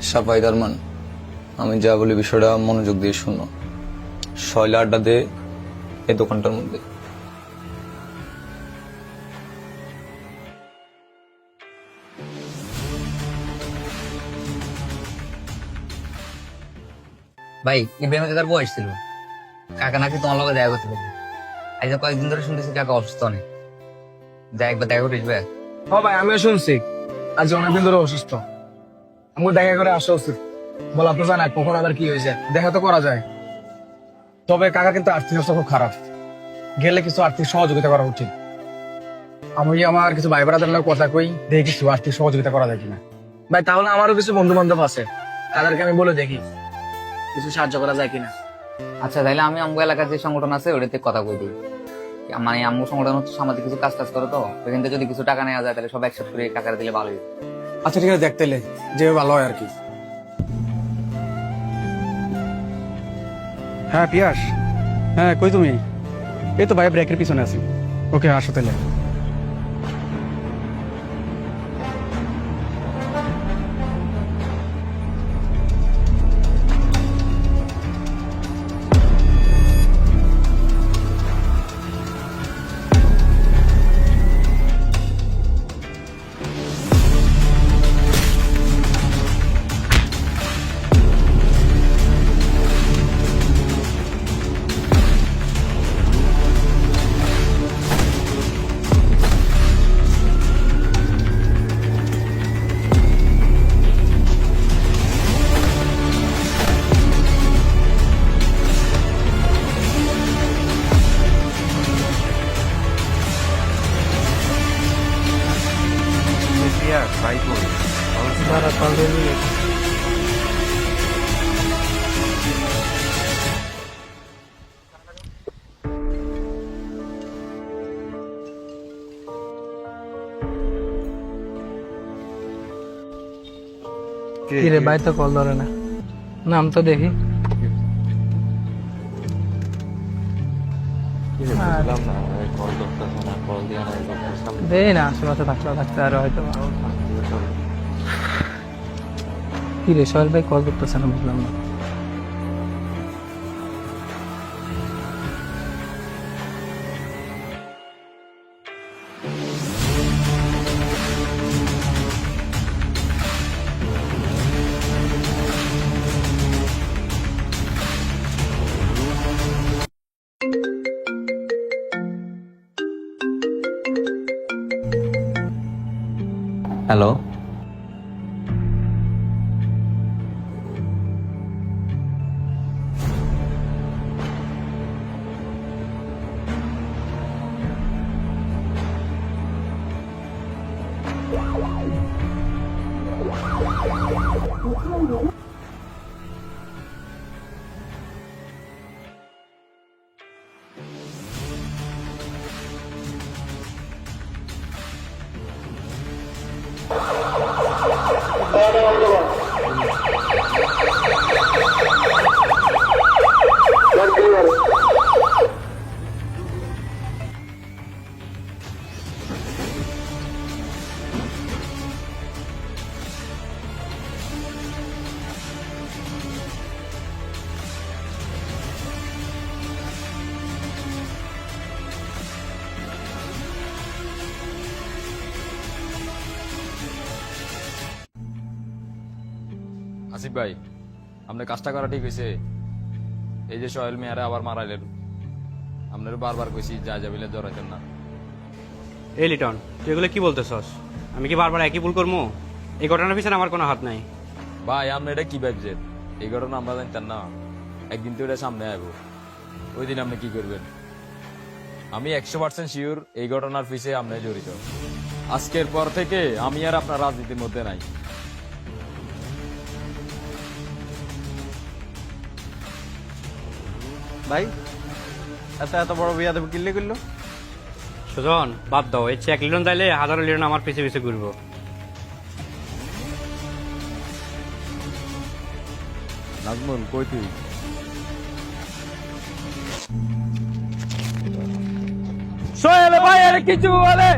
সাফাই দারমান, আমি যা বলি বিষয়টা মনোযোগ দিয়ে শুনো। শয়লা আড্ডা দে এই দোকানটার মধ্যে। ভাই ইব্রাহিম কাকার বয়স ছিল, কাকা নাকি তোমার লগে দেখা করতে পারবে। আজ কয়েকদিন ধরে শুনতেছি কাকা অসুস্থ অনেক, একবার দেখা করে আসবে। ও ভাই, আমিও শুনছি আজ অনেকদিন ধরে অসুস্থ। আমাকে দেখা করে আসা উচিত। বলা তো জানা কখন আবার কি হয়েছে, দেখা তো করা যায়। তবে কাকা কিন্তু আর্থিক অবস্থা খুব খারাপ, গেলে কিছু আর্থিক সহযোগিতা করা উচিত। আমি আমার কিছু ভাই ব্রাদার কথা কই, দেখি কিছু আর্থিক সহযোগিতা করা যায় কিনা। ভাই তাহলে আমারও কিছু বন্ধু বান্ধব আছে, তাদেরকে আমি বলে দেখি কিছু সাহায্য করা যায় কিনা। আচ্ছা তাহলে আমি আমগো এলাকার যে সংগঠন আছে ওটাতে কথা কই দিই। মানে আমগো সংগঠন হচ্ছে সামাজিক কিছু কাজ টাজ করে, তো ওইখান থেকে যদি কিছু টাকা নেওয়া যায় তাহলে সব একসাথে করে কাকারে দিলে ভালো হয়। আচ্ছা ঠিক আছে, দেখতে যেভাবে ভালো হয় আর কি। হ্যাঁ পিয়াস, হ্যাঁ কই তুমি? এই তো ভাই ব্রেকের পিছনে আছি। ওকে আসো তাহলে। কিরে ভাই তো কল ধরে না, নাম তো দেখি। দেই না আশেপাশে থাকতে আর হয়তো। কিরে সোহেল ভাই কল করতেছে না, বুঝলাম না। হ্যালো, আসিফ ভাই, আপনার কাজটা করা ঠিক হয়েছে। এই যে সোহেল মিয়ারে আবার মারাইলেন, আপনার বারবার কইছি যা যাবিলে জড়াইতেন না। এই লিটন, তুই এগুলো কি বলতেছস? আমি কি বারবার একই ভুল করবো? এই ঘটনার পিছনে আমার কোনো হাত নাই। ভাই আপনি এটা কি ভাবছেন? এই ঘটনা আমরা জানতেন না, একদিন তো এটা সামনে আইব, ওই দিন আপনি কি করবেন? আমি 100% শিওর এই ঘটনার পিছে আপনি জড়িত। আজকের পর থেকে আমি আর আপনার রাজনীতির মধ্যে নাই। ভাই এত বড় বিয়া দেবো কিনলে করলো? সুজন বাদ দাও, এই চেক লিটন চাইলে হাজারো লিটন আমার পিছে পিছে ঘুরবো। নাজমুল কই তুই? সোহেল ভাইয়ের কিছু হলে,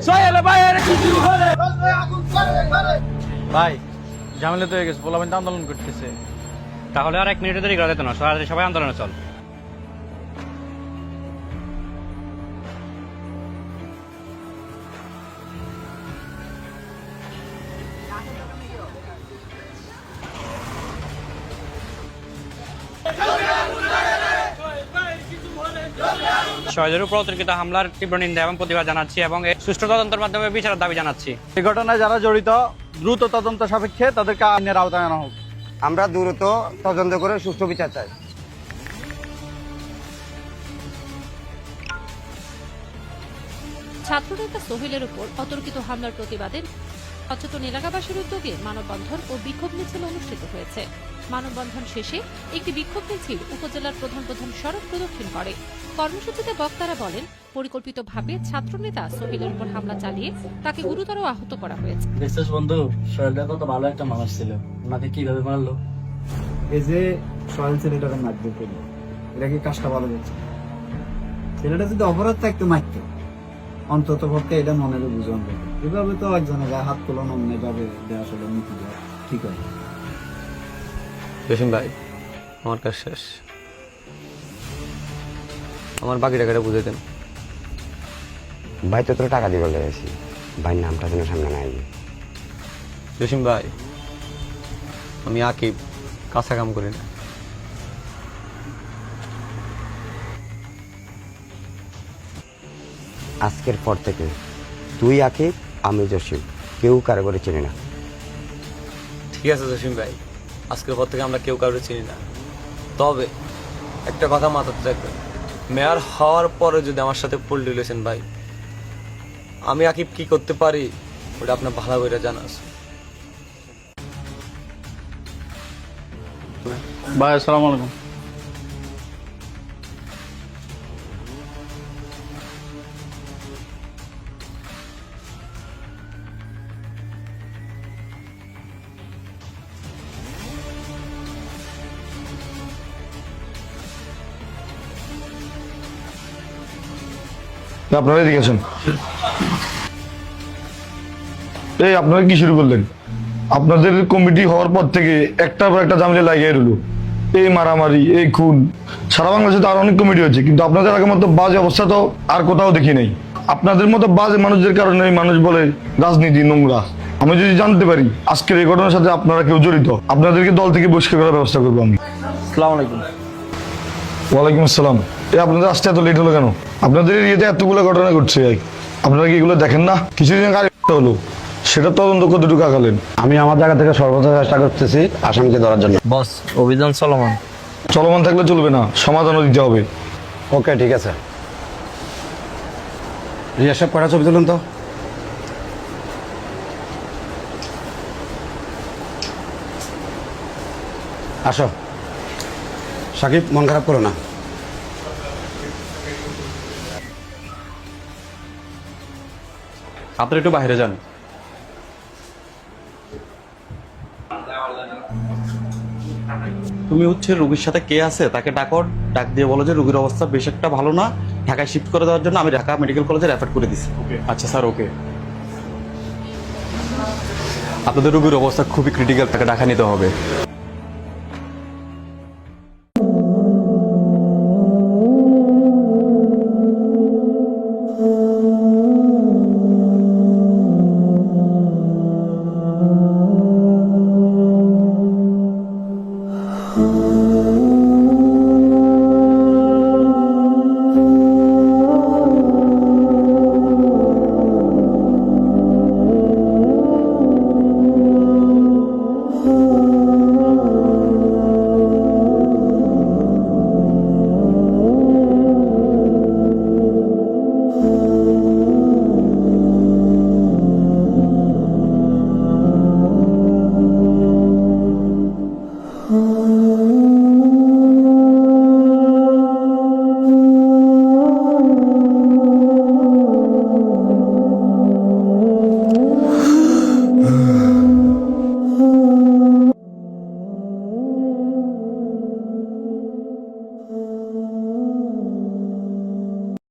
সোহেল ভাইয়ের কিছু হলে। ভাই ঝামেলা তো হয়ে গেছে, পোলাপান তো আন্দোলন করতেছে। তাহলে আর 1 মিনিটে দেরি করা যেত না, সবাই আন্দোলনে চল। শহীদের উপর অতর্কিত হামলার তীব্র নিন্দা এবং প্রতিবাদ জানাচ্ছি এবং এর সুষ্ঠু তদন্তের মাধ্যমে বিচারের দাবি জানাচ্ছি। এই ঘটনায় যারা জড়িত দ্রুত তদন্ত সাপেক্ষে তাদেরকে আইনের আওতায় আনা হোক। আমরা দ্রুত তদন্ত করে সুষ্ঠু বিচার চাই। ছাত্রনেতা সোহেলের উপর অতর্কিত হামলার প্রতিবাদে সচেতন এলাকাবাসীর উদ্যোগে মানববন্ধন ও বিক্ষোভ মিছিল অনুষ্ঠিত হয়েছে। মানববন্ধন শেষে একটি বিক্ষোভ মিছিল উপজেলার প্রধান প্রধান সড়ক প্রদক্ষিণ করে। কর্মসূচিতে বক্তারা বলেন, পরিকল্পিতভাবে ছাত্রনেতা সোহেলের উপর হামলা চালিয়ে তাকে গুরুতর আহত করা হয়েছে। বিশ্বাস বন্ধু, সোহেলটা কত ভালো একটা মানুষ ছিল, ওনাকে কিভাবে মারলো? এই যে সোহেল ছেলেটাকে মারধর করলো, এটা কি কাজটা ভালো হচ্ছে? ছেলেটা যদি অপরাধ থাকতো মারতো, অন্তত পক্ষে এটা মনের বুঝান। এভাবে তো একজনের গায়ে হাত তোলা অন্য ভাবে আসলে নীতি ঠিক হয়। জসিম ভাই, আমার কাজ শেষ, আমার বাকি টাকাটা বুঝে দেন। ভাই তো টাকা দিয়ে বলে গেছি, ভাই নামটা যেন সামনে না আইবে। জসিম ভাই, আমি আকিব, কাঁচা কাম করি না। আজকের পর থেকে তুই আকিব, আমি জসিম, কেউ কারো করে চিনি না। ঠিক আছে জসিম ভাই, আজকের পর থেকে আমরা কেউ কাউকে চিনি না। তবে একটা কথা মাথাতে রাখবেন, মেয়র হওয়ার পরে যদি আমার সাথে পোল রিলেশন ভাই, আমি আকিব কি করতে পারি ওটা আপনার ভালো করে জানা আছে। ভাই আসসালামু আলাইকুম। আপনারা এদিকে আছেন। এই আপনারা কি শুরু করলেন? আপনাদের কমিটি হওয়ার পর থেকে একটার পর একটা ঝামেলা লাগিয়ে রইল। এই মারামারি, এই খুন, সারা বাংলাদেশে তো আর অনেক কমিটি হচ্ছে, কিন্তু আপনাদের আগের মতো বাজে অবস্থা তো আর কোথাও দেখি নাই। আপনাদের মতো বাজে মানুষদের কারণে মানুষ বলে রাজনীতি নোংরা। আমি যদি জানতে পারি আজকের এই ঘটনার সাথে আপনারা কেউ জড়িত, আপনাদেরকে দল থেকে বহিষ্কার করার ব্যবস্থা করবো আমি। আসসালামু আলাইকুম। ওয়ালাইকুম আসসালাম। আপনাদের আসতে এত লেট হলো কেন? আপনাদের এরিয়াতে এতগুলো ঘটনা ঘটছে, আপনারা কি এগুলো দেখেন না? কিছুদিন আগে হলো, সেটা তদন্ত কতটুকু আগালেন? আমি আমার জায়গা থেকে সর্বোচ্চ চেষ্টা করতেছি আসামিকে ধরার জন্য। বস, অভিযান চলমান। চলমান থাকলে চলবে না, সমাধানও দিতে হবে। ওকে, ঠিক আছে। রিয়া সাহেব, কটা ছবি তুলুন তো। আসো সাকিব, মন খারাপ করো না। আপনারা একটু বাইরে যান। তুমি হচ্ছে রোগীর সাথে কে আছে তাকে ডাকো, ডাক দিয়ে বলো যে রোগীর অবস্থা বেশ একটা ভালো না, ঢাকায় শিফট করে দেওয়ার জন্য আমি ঢাকা মেডিকেল কলেজে রেফার করে দিছি। আচ্ছা স্যার, ওকে। আপনাদের রোগীর অবস্থা খুবই ক্রিটিক্যাল, তাকে ঢাকা নিতে হবে।